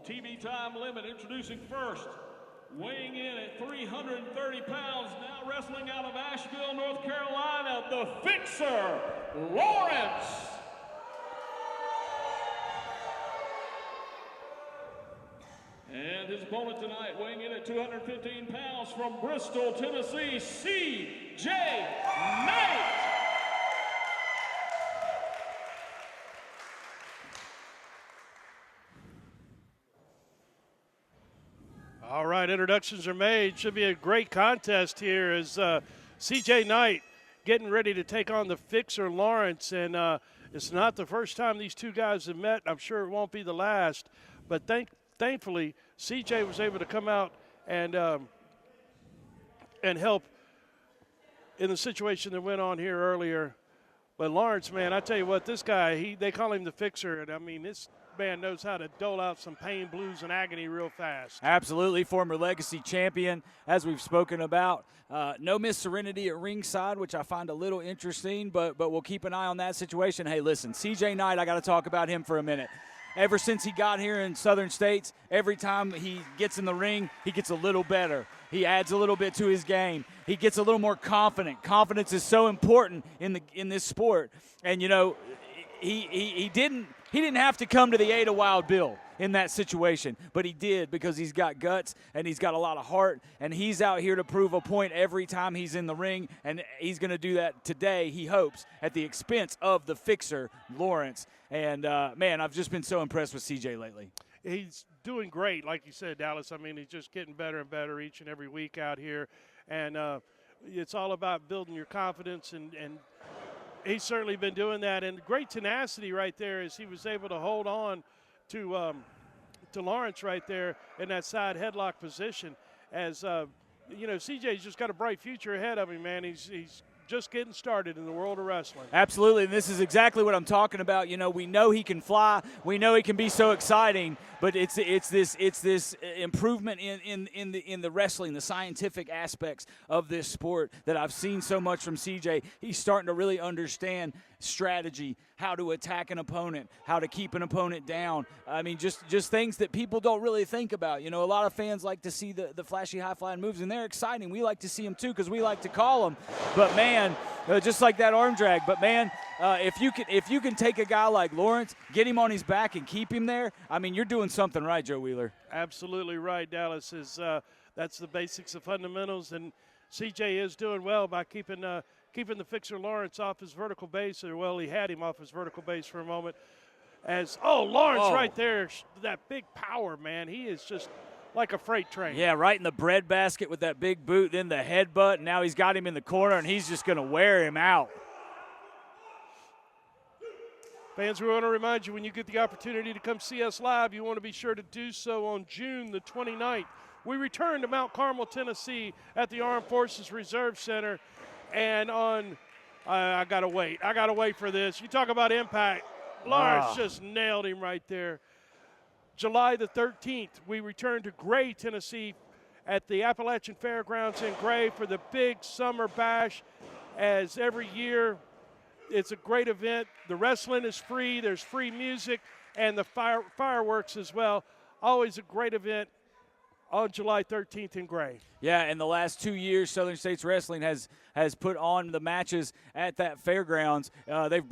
TV time limit. Introducing first, weighing in at 330 pounds, now wrestling out of Asheville, North Carolina, the Fixer, Larence. And his opponent tonight, weighing in at 215 pounds, from Bristol, Tennessee, C.J. Knight. All right, introductions are made. Should be a great contest here as C.J. Knight getting ready to take on the Fixer, Larence. And it's not the first time these two guys have met. I'm sure it won't be the last. But thankfully, C.J. was able to come out and help in the situation that went on here earlier. But Larence, man, I tell you what, this guy, they call him the Fixer. And, I mean, this man knows how to dole out some pain, blues, and agony real fast. Absolutely. Former legacy champion, as we've spoken about. No Miss Serenity at ringside, which I find a little interesting, but we'll keep an eye on that situation. Hey, listen, C.J. Knight, I got to talk about him for a minute. Ever since he got here in Southern States, every time he gets in the ring, he gets a little better. He adds a little bit to his game. He gets a little more confident. Confidence is so important in this sport. And, you know, he didn't have to come to the Ada Wild Bill in that situation, but he did because he's got guts and he's got a lot of heart, and he's out here to prove a point every time he's in the ring, and he's going to do that today, he hopes, at the expense of the Fixer, Larence. And, man, I've just been so impressed with CJ lately. He's doing great, like you said, Dallas. I mean, he's just getting better and better each and every week out here, and it's all about building your confidence, and he's certainly been doing that. And great tenacity right there as he was able to hold on to Larence right there in that side headlock position. As, you know, CJ's just got a bright future ahead of him, man. He's just getting started in the world of wrestling. Absolutely, and this is exactly what I'm talking about. You know, we know he can fly. We know he can be so exciting, but it's this improvement in the wrestling, the scientific aspects of this sport that I've seen so much from CJ. He's starting to really understand strategy, how to attack an opponent, how to keep an opponent down. I mean, just things that people don't really think about. You know, a lot of fans like to see the flashy high-flying moves, and they're exciting. We like to see them too because we like to call them. But man, just like that arm drag. But man, if you can take a guy like Larence, get him on his back, and keep him there, I mean, you're doing something right, Joe Wheeler. Absolutely right, Dallas. That's the basics of fundamentals, and CJ is doing well by keeping the Fixer Larence off his vertical base. Or, well, he had him off his vertical base for a moment. Larence right there, that big power, man. He is just like a freight train. Yeah, right in the breadbasket with that big boot, then the headbutt, and now he's got him in the corner, and he's just going to wear him out. Fans, we want to remind you, when you get the opportunity to come see us live, you want to be sure to do so on June the 29th. We return to Mount Carmel, Tennessee at the Armed Forces Reserve Center. And I got to wait for this. You talk about impact. Larence just nailed him right there. July the 13th, we return to Gray, Tennessee at the Appalachian Fairgrounds in Gray for the big summer bash. As every year, it's a great event. The wrestling is free. There's free music and the fireworks as well. Always a great event on July 13th in Gray. Yeah, in the last 2 years, Southern States Wrestling has put on the matches at that fairgrounds. We've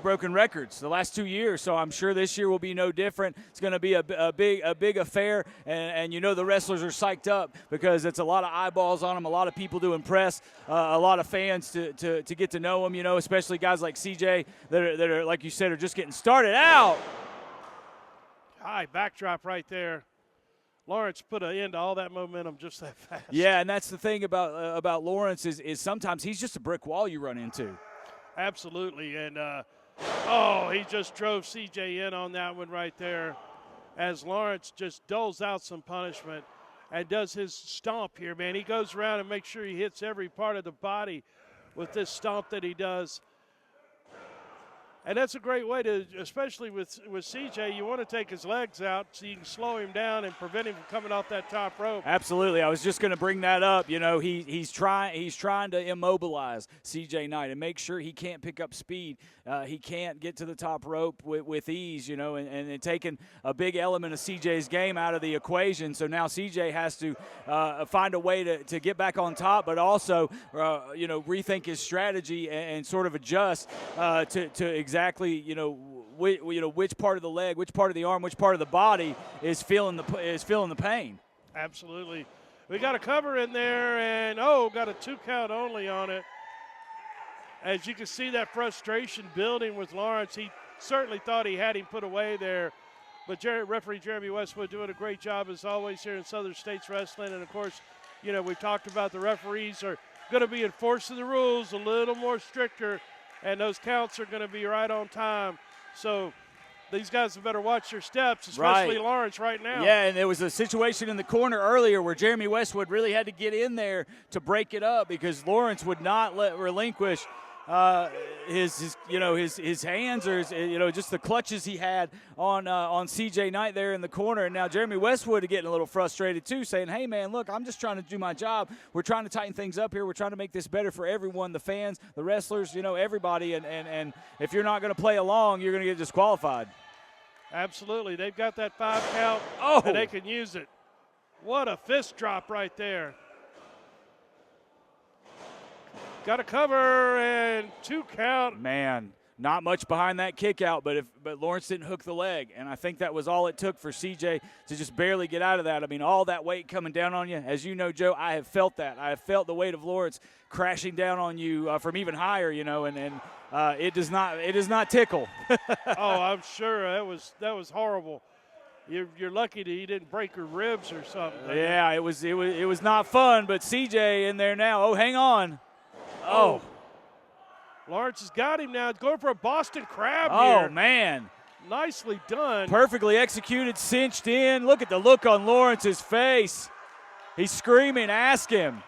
broken records the last 2 years, so I'm sure this year will be no different. It's going to be a big affair, and you know the wrestlers are psyched up because it's a lot of eyeballs on them, a lot of people to impress, a lot of fans to get to know them. You know, especially guys like CJ that are like you said are just getting started out. High backdrop right there. Larence put an end to all that momentum just that fast. Yeah, and that's the thing about Larence is sometimes he's just a brick wall you run into. Absolutely, and he just drove CJ in on that one right there as Larence just doles out some punishment and does his stomp here, man. He goes around and makes sure he hits every part of the body with this stomp that he does. And that's a great way to, especially with CJ, you want to take his legs out so you can slow him down and prevent him from coming off that top rope. Absolutely. I was just going to bring that up. You know, he's trying to immobilize CJ Knight and make sure he can't pick up speed. He can't get to the top rope with ease, you know, and taking a big element of CJ's game out of the equation. So now CJ has to find a way to get back on top, but also, you know, rethink his strategy and sort of adjust to exactly, you know, which part of the leg, which part of the arm, which part of the body is feeling the pain. Absolutely. We got a cover in there, and got a 2 count only on it. As you can see that frustration building with Larence. He certainly thought he had him put away there. But referee Jeremy Westwood doing a great job as always here in Southern States Wrestling. And, of course, you know, we've talked about the referees are going to be enforcing the rules a little more stricter, and those counts are going to be right on time. So these guys have better watch their steps, especially right. Larence right now. Yeah, and there was a situation in the corner earlier where Jeremy Westwood really had to get in there to break it up because Larence would not relinquish his hands or just the clutches he had on CJ Knight there in the corner. And now Jeremy Westwood is getting a little frustrated too, saying, hey man, look, I'm just trying to do my job. We're trying to tighten things up here. We're trying to make this better for everyone, the fans, the wrestlers, you know, everybody. And if you're not going to play along, you're going to get disqualified. Absolutely. They've got that 5 count and they can use it. What a fist drop right there. Got a cover and 2 count. Man, not much behind that kick out, but Larence didn't hook the leg, and I think that was all it took for CJ to just barely get out of that. I mean, all that weight coming down on you, as you know, Joe, I have felt that. I have felt the weight of Larence crashing down on you from even higher, you know, and it does not tickle. I'm sure that was horrible. You're lucky that he didn't break your ribs or something. Yeah, it was not fun, but CJ in there now. Oh, hang on. Oh. Larence has got him now. Going for a Boston Crab Oh, here. man. Nicely done. Perfectly executed, cinched in. Look at the look on Lawrence's face. He's screaming, ask him.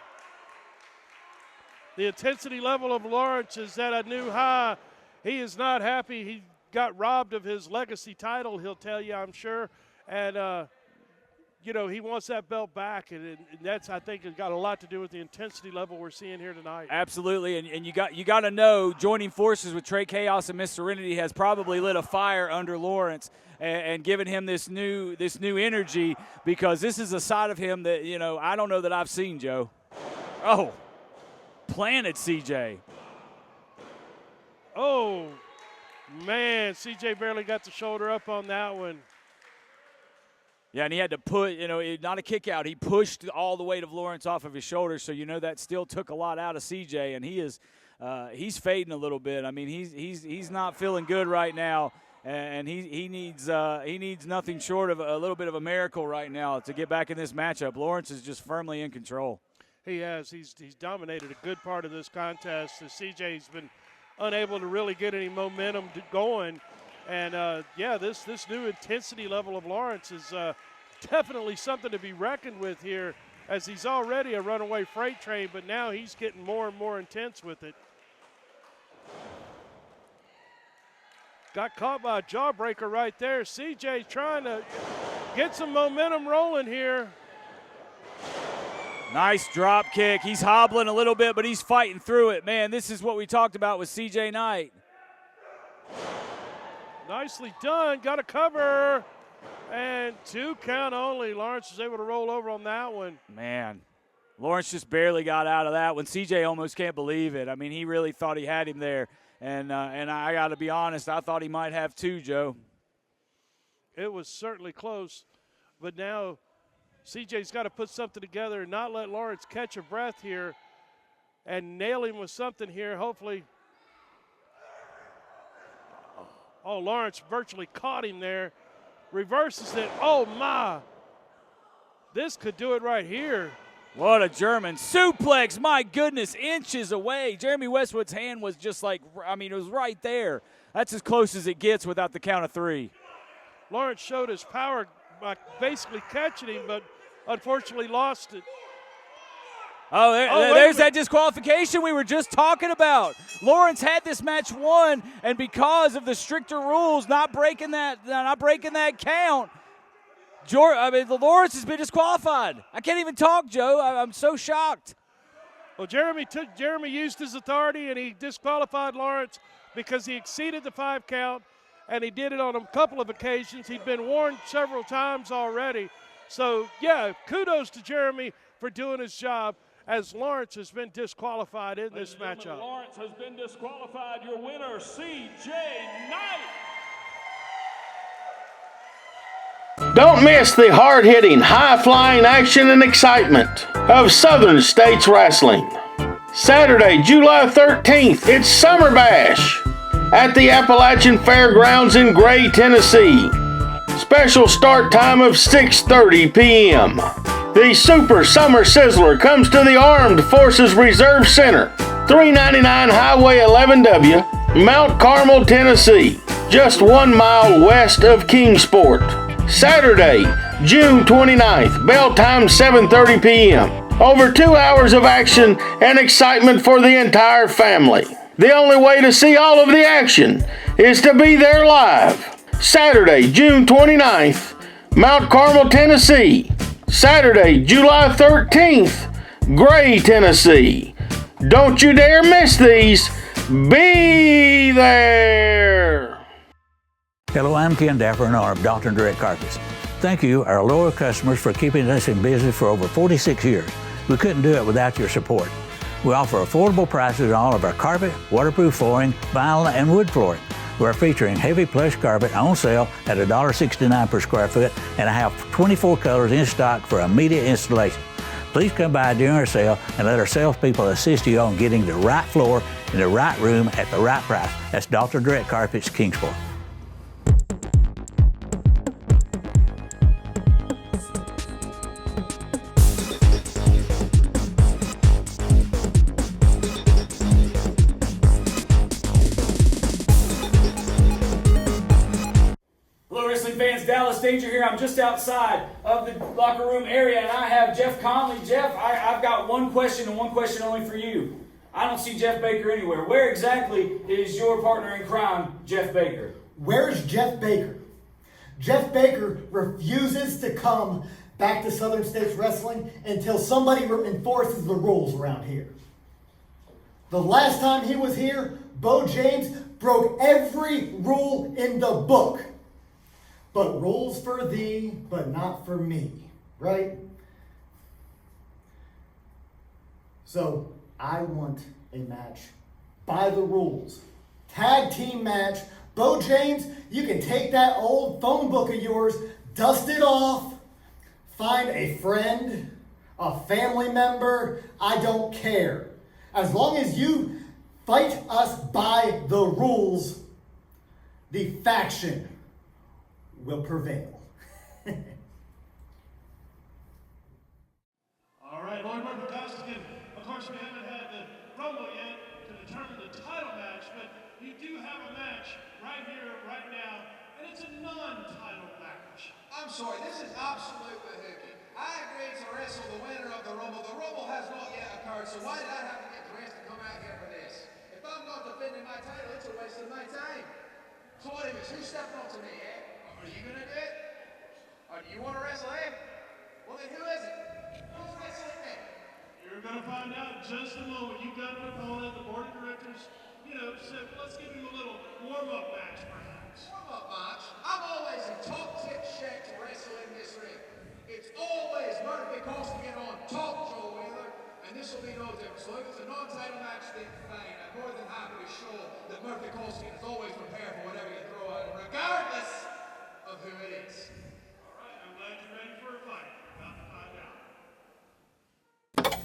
The intensity level of Larence is at a new high. He is not happy. He got robbed of his legacy title, he'll tell you, I'm sure. And, he wants that belt back, and that's, I think, has got a lot to do with the intensity level we're seeing here tonight. Absolutely, and you got to know, joining forces with Trey Chaos and Miss Serenity has probably lit a fire under Larence and given him this new energy, because this is a side of him that, I don't know that I've seen, Joe. Oh, planted CJ. Oh, man, CJ barely got the shoulder up on that one. Yeah, and he had to put, not a kick out. He pushed all the weight of Larence off of his shoulders, so that still took a lot out of CJ, and he's fading a little bit. I mean, he's not feeling good right now, and he needs nothing short of a little bit of a miracle right now to get back in this matchup. Larence is just firmly in control. He has. He's dominated a good part of this contest. CJ's been unable to really get any momentum going. And, this new intensity level of Larence is definitely something to be reckoned with here, as he's already a runaway freight train, but now he's getting more and more intense with it. Got caught by a jawbreaker right there. CJ trying to get some momentum rolling here. Nice drop kick. He's hobbling a little bit, but he's fighting through it. Man, this is what we talked about with CJ Knight. Nicely done. Got a cover. And 2 count only. Larence was able to roll over on that one. Man, Larence just barely got out of that one. CJ almost can't believe it. I mean, he really thought he had him there. And I got to be honest, I thought he might have too, Joe. It was certainly close. But now CJ's got to put something together and not let Larence catch a breath here and nail him with something here, hopefully. Oh, Larence virtually caught him there. Reverses it. Oh, my. This could do it right here. What a German suplex. My goodness, inches away. Jeremy Westwood's hand was just it was right there. That's as close as it gets without the count of 3. Larence showed his power by basically catching him, but unfortunately lost it. There's that disqualification we were just talking about. Larence had this match won, and because of the stricter rules, not breaking that count, Larence has been disqualified. I can't even talk, Joe. I'm so shocked. Well, Jeremy used his authority, and he disqualified Larence because he exceeded the 5 count, and he did it on a couple of occasions. He'd been warned several times already. So, yeah, kudos to Jeremy for doing his job, as Larence has been disqualified in this matchup. Larence has been disqualified. Your winner, C.J. Knight. Don't miss the hard-hitting, high-flying action and excitement of Southern States Wrestling. Saturday, July 13th, it's Summer Bash at the Appalachian Fairgrounds in Gray, Tennessee. Special start time of 6:30 p.m. The Super Summer Sizzler comes to the Armed Forces Reserve Center, 399 Highway 11W, Mount Carmel, Tennessee, just 1 mile west of Kingsport. Saturday, June 29th, bell time 7:30 p.m. Over 2 hours of action and excitement for the entire family. The only way to see all of the action is to be there live. Saturday, June 29th, Mount Carmel, Tennessee. Saturday, July 13th, Gray, Tennessee. Don't you dare miss these. Be there. Hello, I'm Ken Dapper, owner of Dalton Direct Carpets. Thank you, our loyal customers, for keeping us in business for over 46 years. We couldn't do it without your support. We offer affordable prices on all of our carpet, waterproof flooring, vinyl, and wood flooring. We're featuring heavy plush carpet on sale at $1.69 per square foot, and I have 24 colors in stock for immediate installation. Please come by during our sale and let our salespeople assist you on getting the right floor in the right room at the right price. That's Dalton Direct Carpets, Kingsport. Dallas Danger here. I'm just outside of the locker room area, and I have Jeff Connelley. Jeff, I've got one question and one question only for you. I don't see Jeff Baker anywhere. Where exactly is your partner in crime, Jeff Baker? Where's Jeff Baker? Jeff Baker refuses to come back to Southern States Wrestling until somebody enforces the rules around here. The last time he was here, Bo James broke every rule in the book. But rules for thee, but not for me, right? So I want a match by the rules. Tag team match. Bo James, you can take that old phone book of yours, dust it off, find a friend, a family member, I don't care. As long as you fight us by the rules, the faction will prevail. All right, Lord Murphy Costigan, of course we haven't had the Rumble yet to determine the title match, but you do have a match right here, right now, and it's a non-title match. I'm sorry, this is absolute bahooky. I agreed to wrestle the winner of the Rumble. The Rumble has not yet occurred, so why did I have to get dressed to come out here for this? If I'm not defending my title, it's a waste of my time. So what is this? Who's stepping up to me, eh? Are you gonna do it? Or do you want to wrestle him? Well then who is it? Who's wrestling me? You're gonna find out in just a moment. You've got an opponent, the board of directors, said, let's give him a little warm-up match perhaps. Warm-up match? I'm always in top-tip shape to wrestle in this ring. It's always Murphy Costigan on top, Joe Wheeler, and this will be no different. So if it's a non-title match, then fine. I'm more than happy to show that Murphy Costigan is always prepared for whatever you throw at him, regardless of who it is. All right, I'm glad you're ready for a fight. About to find out.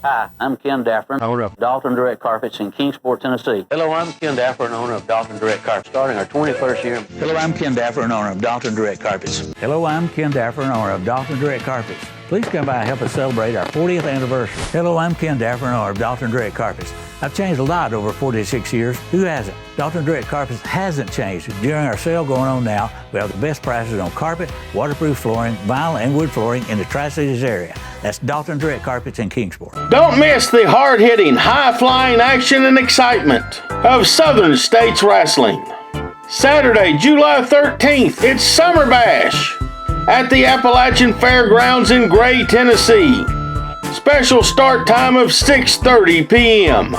Hi, I'm Ken Daffern, owner of Dalton Direct Carpets in Kingsport, Tennessee. Hello, I'm Ken Daffern, owner of Dalton Direct Carpets, starting our 21st year. Hello, I'm Ken Daffern, owner of Dalton Direct Carpets. Hello, I'm Ken Daffern, owner of Dalton Direct Carpets. Please come by and help us celebrate our 40th anniversary. Hello, I'm Ken Daffern, owner of Dalton Direct Carpets. I've changed a lot over 46 years. Who hasn't? Dalton Direct Carpets hasn't changed. During our sale going on now, we have the best prices on carpet, waterproof flooring, vinyl, and wood flooring in the Tri-Cities area. That's Dalton Direct Carpets in Kingsport. Don't miss the hard-hitting, high-flying action and excitement of Southern States Wrestling. Saturday, July 13th, it's Summer Bash at the Appalachian Fairgrounds in Gray, Tennessee. Special start time of 6:30 p.m.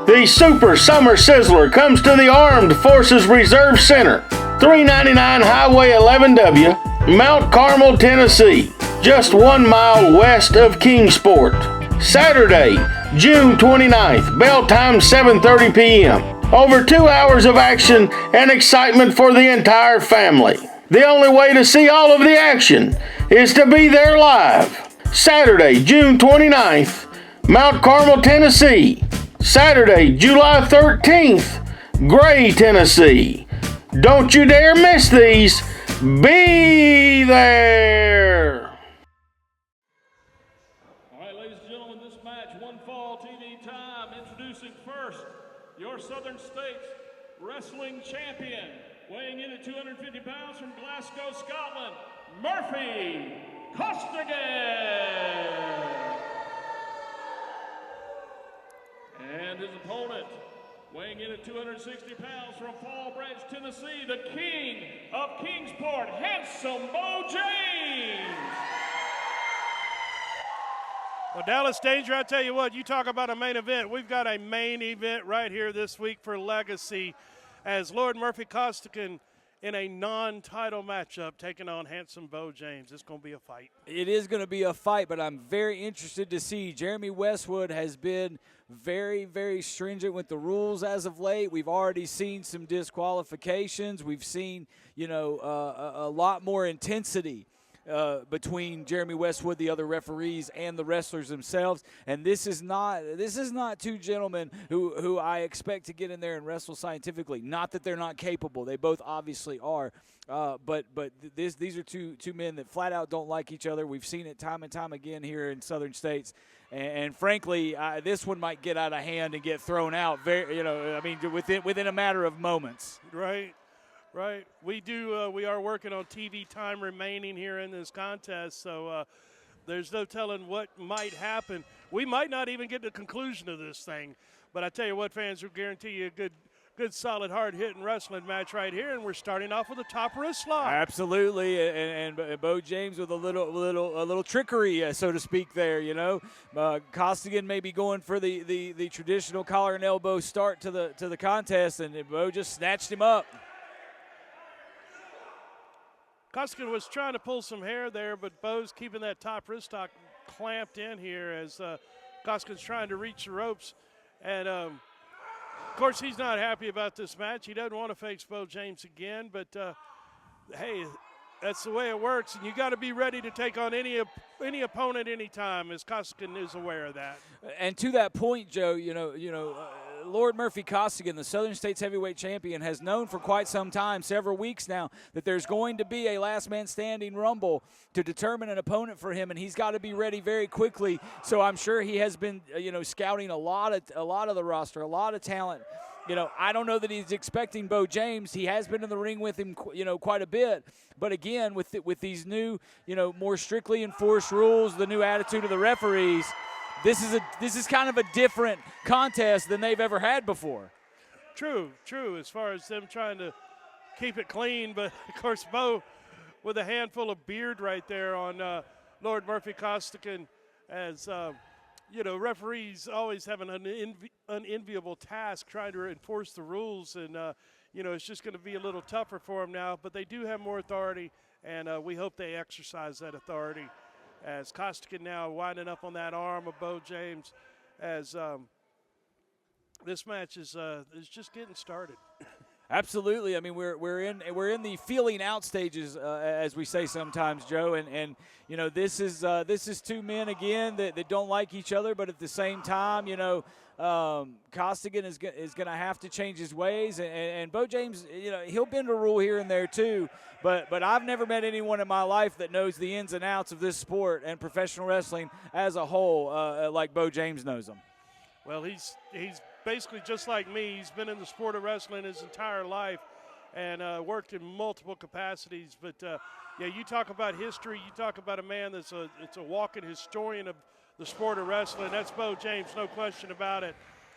The Super Summer Sizzler comes to the Armed Forces Reserve Center, 399 Highway 11W, Mount Carmel, Tennessee, just 1 mile west of Kingsport. Saturday, June 29th, bell time 7:30 p.m. Over 2 hours of action and excitement for the entire family. The only way to see all of the action is to be there live. Saturday, June 29th, Mount Carmel, Tennessee. Saturday, July 13th, Gray, Tennessee. Don't you dare miss these. Be there. All right, ladies and gentlemen, this match, one fall TV time. Introducing first, your Southern States Wrestling Champion, weighing in at 250 pounds from Glasgow, Scotland, Murphy Costigan. And his opponent, weighing in at 260 pounds from Fall Branch, Tennessee, the King of Kingsport, Handsome Bo James. Well, Dallas Danger, I tell you what, you talk about a main event. We've got a main event right here this week for Legacy as Lord Murphy Costigan in a non-title matchup taking on Handsome Bo James. It's going to be a fight. It is going to be a fight, but I'm very interested to see. Jeremy Westwood has been very, very stringent with the rules as of late. We've already seen some disqualifications. We've seen, a lot more intensity between Jeremy Westwood, the other referees, and the wrestlers themselves. And this is not two gentlemen who I expect to get in there and wrestle scientifically. Not that they're not capable; they both obviously are. But these are two men that flat out don't like each other. We've seen it time and time again here in Southern States. And frankly, this one might get out of hand and get thrown out. Within a matter of moments. Right. Right. We are working on TV time remaining here in this contest, so there's no telling what might happen. We might not even get the conclusion of this thing, but I tell you what, fans, will guarantee you a good, solid, hard-hitting wrestling match right here, and we're starting off with a top wrist lock. Absolutely, and Bo James with a little trickery, so to speak. There, Costigan may be going for the traditional collar and elbow start to the contest, and Bo just snatched him up. Costigan was trying to pull some hair there, but Bo's keeping that top wrist lock clamped in here as Costigan's trying to reach the ropes. And, of course, he's not happy about this match. He doesn't want to face Bo James again, but, hey, that's the way it works. And you got to be ready to take on any opponent anytime, as Costigan is aware of that. And to that point, Joe, Lord Murphy Costigan, the Southern States Heavyweight Champion, has known for quite some time, several weeks now, that there's going to be a last man standing rumble to determine an opponent for him, and he's got to be ready very quickly. So I'm sure he has been, scouting a lot of the roster, a lot of talent. I don't know that he's expecting Bo James. He has been in the ring with him, quite a bit. But again, with these new, more strictly enforced rules, the new attitude of the referees, this is kind of a different contest than they've ever had before. True, as far as them trying to keep it clean. But, of course, Bo with a handful of beard right there on Lord Murphy Costigan as, referees always have an unenviable task trying to enforce the rules. And, it's just going to be a little tougher for them now. But they do have more authority, and we hope they exercise that authority. As Costigan now winding up on that arm of Bo James, as this match is just getting started. Absolutely. I mean, we're in the feeling out stages, as we say sometimes, Joe. And this is two men again that don't like each other, but at the same time, Costigan is going to have to change his ways, and Bo James, he'll bend a rule here and there too. But I've never met anyone in my life that knows the ins and outs of this sport and professional wrestling as a whole like Bo James knows them. Well, he's basically just like me. He's been in the sport of wrestling his entire life, and worked in multiple capacities. But, yeah, you talk about history. You talk about a man that's it's a walking historian of the sport of wrestling. That's Bo James, no question about it.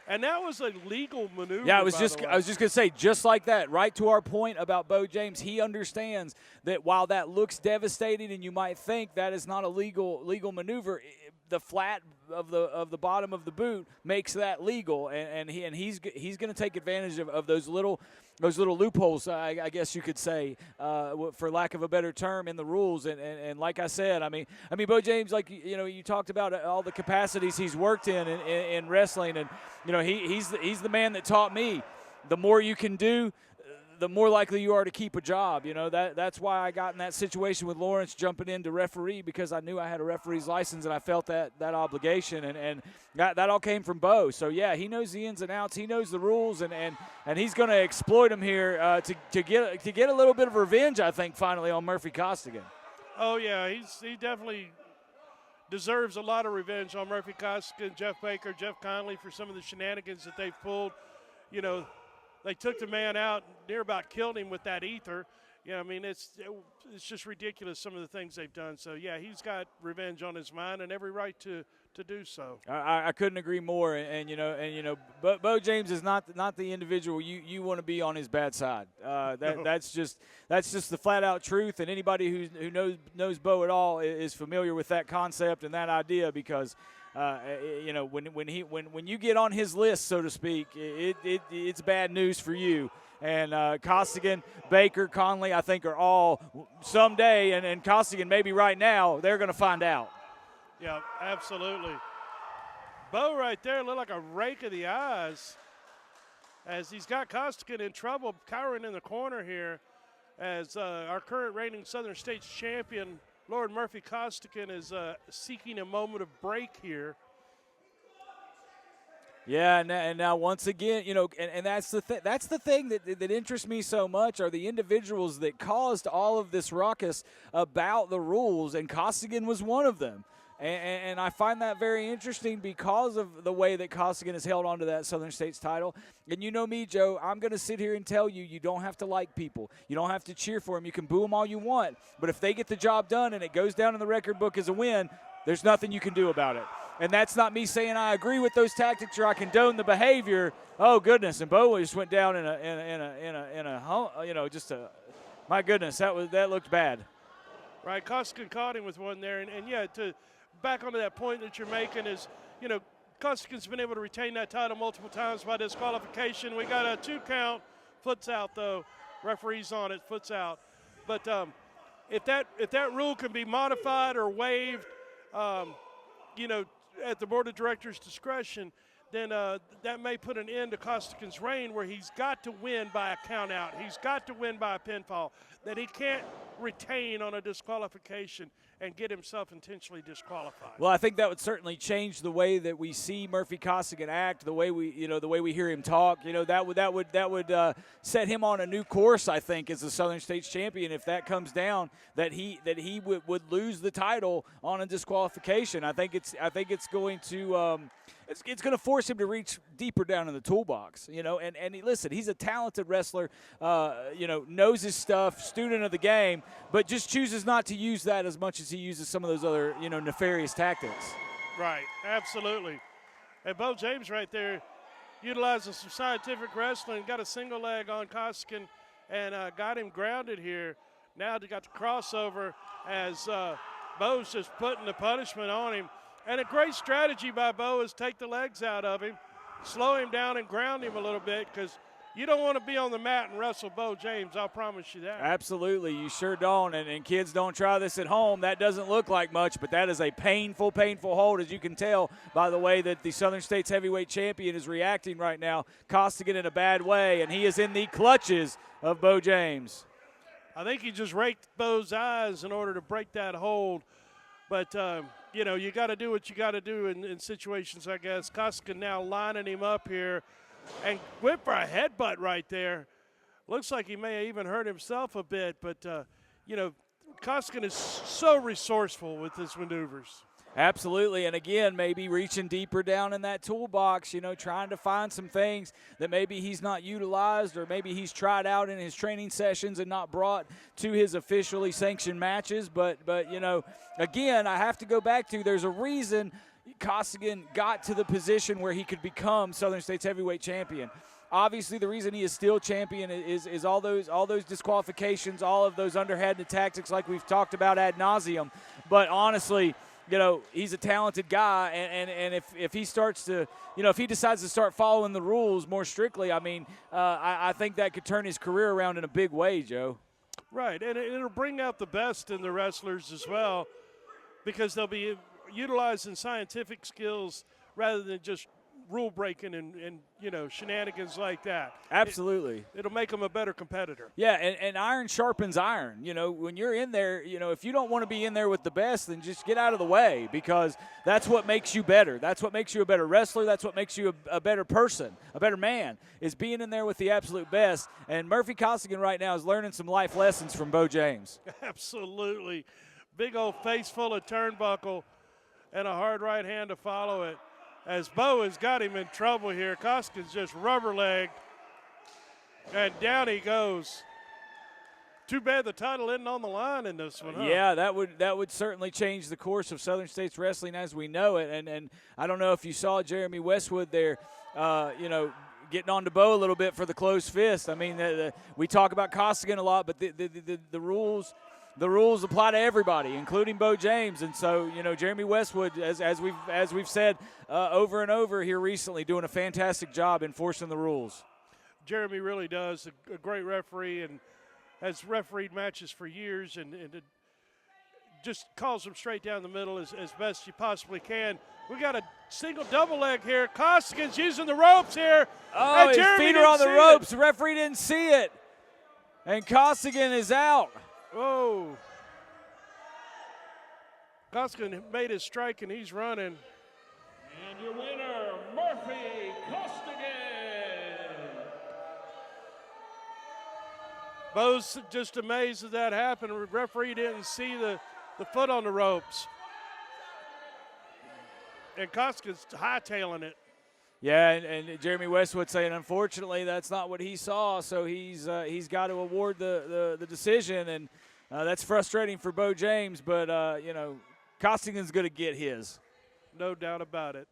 And that was a legal maneuver. Yeah, I was just going to say, just like that, right to our point about Bo James, he understands that while that looks devastating and you might think that is not a legal maneuver, the flat of the bottom of the boot makes that legal, and he's going to take advantage of those little loopholes, I guess you could say, for lack of a better term, in the rules. And like I said, I mean, Bo James, like you talked about all the capacities he's worked in wrestling, and he's the man that taught me the more you can do, the more likely you are to keep a job. That's why I got in that situation with Larence jumping in to referee, because I knew I had a referee's license and I felt that obligation, and that all came from Bo. So yeah, he knows the ins and outs, he knows the rules, and he's going to exploit them here to get a little bit of revenge, I think, finally on Murphy Costigan. Oh yeah, he definitely deserves a lot of revenge on Murphy Costigan, Jeff Baker, Jeff Connelley for some of the shenanigans that they've pulled. They took the man out, near about killed him with that ether. I mean, it's just ridiculous, some of the things they've done. So, yeah, he's got revenge on his mind and every right to do so. I couldn't agree more. And Bo James is not the individual you want to be on his bad side. That's just the flat out truth. And anybody who knows Bo at all is familiar with that concept and that idea, because when you get on his list, so to speak, it's bad news for you. And Costigan, Baker, Connelley, I think are all someday, and Costigan maybe right now, they're going to find out. Yeah, absolutely. Bo right there looked like a rake of the eyes as he's got Costigan in trouble, cowering in the corner here, as our current reigning Southern States champion, Lord Murphy Costigan, is seeking a moment of break here. Yeah, and now once again, and that's the thing that interests me so much, are the individuals that caused all of this ruckus about the rules, and Costigan was one of them. And I find that very interesting because of the way that Costigan has held on to that Southern States title. And you know me, Joe, I'm going to sit here and tell you, you don't have to like people. You don't have to cheer for them. You can boo them all you want. But if they get the job done and it goes down in the record book as a win, there's nothing you can do about it. And that's not me saying I agree with those tactics or I condone the behavior. Oh, goodness. And Bo just went down my goodness, that looked bad. Right, Costigan caught him with one there. And yeah, to back onto that point that you're making is, Costigan's been able to retain that title multiple times by disqualification. We got a 2 count, foot's out though. Referee's on it, foot's out. But if that rule can be modified or waived, at the board of directors' discretion, then that may put an end to Costigan's reign, where he's got to win by a count out. He's got to win by a pinfall, that he can't retain on a disqualification and get himself intentionally disqualified. Well, I think that would certainly change the way that we see Murphy Costigan act, the way we hear him talk. That would set him on a new course, I think, as the Southern States champion. If that comes down, that he would lose the title on a disqualification. I think it's going to. It's going to force him to reach deeper down in the toolbox, and listen, he's a talented wrestler, knows his stuff, student of the game, but just chooses not to use that as much as he uses some of those other, nefarious tactics. Right, absolutely. And Bo James right there utilizing some scientific wrestling, got a single leg on Costigan and got him grounded here. Now they got the crossover as Bo's just putting the punishment on him. And a great strategy by Bo is take the legs out of him, slow him down and ground him a little bit, because you don't want to be on the mat and wrestle Bo James, I'll promise you that. Absolutely, you sure don't. And kids, don't try this at home. That doesn't look like much, but that is a painful, painful hold, as you can tell by the way that the Southern States heavyweight champion is reacting right now. Costigan in a bad way, and he is in the clutches of Bo James. I think he just raked Bo's eyes in order to break that hold. But, you got to do what you got to do in situations, I guess. Costigan now lining him up here and went for a headbutt right there. Looks like he may have even hurt himself a bit. But, Costigan is so resourceful with his maneuvers. Absolutely, and again, maybe reaching deeper down in that toolbox, trying to find some things that maybe he's not utilized or maybe he's tried out in his training sessions and not brought to his officially sanctioned matches. But again, I have to go back to there's a reason Costigan got to the position where he could become Southern State's heavyweight champion. Obviously, the reason he is still champion is all those disqualifications, all of those underhanded tactics like we've talked about ad nauseum. But honestly, he's a talented guy, and if he starts to, if he decides to start following the rules more strictly, I think that could turn his career around in a big way, Joe. Right, and it'll bring out the best in the wrestlers as well, because they'll be utilizing scientific skills rather than just rule breaking and shenanigans like that. Absolutely. It'll make them a better competitor. Yeah, and iron sharpens iron. When you're in there, if you don't want to be in there with the best, then just get out of the way, because that's what makes you better. That's what makes you a better wrestler. That's what makes you a better person, a better man, is being in there with the absolute best. And Murphy Costigan right now is learning some life lessons from Bo James. Absolutely. Big old face full of turnbuckle and a hard right hand to follow it. As Bo has got him in trouble here, Costigan's just rubber-legged, and down he goes. Too bad the title isn't on the line in this one, huh? Yeah, that would certainly change the course of Southern State's wrestling as we know it. And I don't know if you saw Jeremy Westwood there, getting on to Bo a little bit for the closed fist. We talk about Costigan a lot, but the rules. The rules apply to everybody, including Bo James, and so Jeremy Westwood, as we've said over and over here recently, doing a fantastic job enforcing the rules. Jeremy really does a great referee and has refereed matches for years, and it just calls them straight down the middle as best you possibly can. We got a single double leg here. Costigan's using the ropes here. Oh, his feet are on the ropes. The referee didn't see it, and Costigan is out. Whoa. Costigan made his strike, and he's running. And your winner, Murphy Costigan. Bo's just amazed that that happened. The referee didn't see the foot on the ropes. And Costigan's hightailing it. Yeah, and Jeremy Westwood saying, unfortunately, that's not what he saw, so he's got to award the decision, and that's frustrating for Bo James, but, Costigan's going to get his. No doubt about it.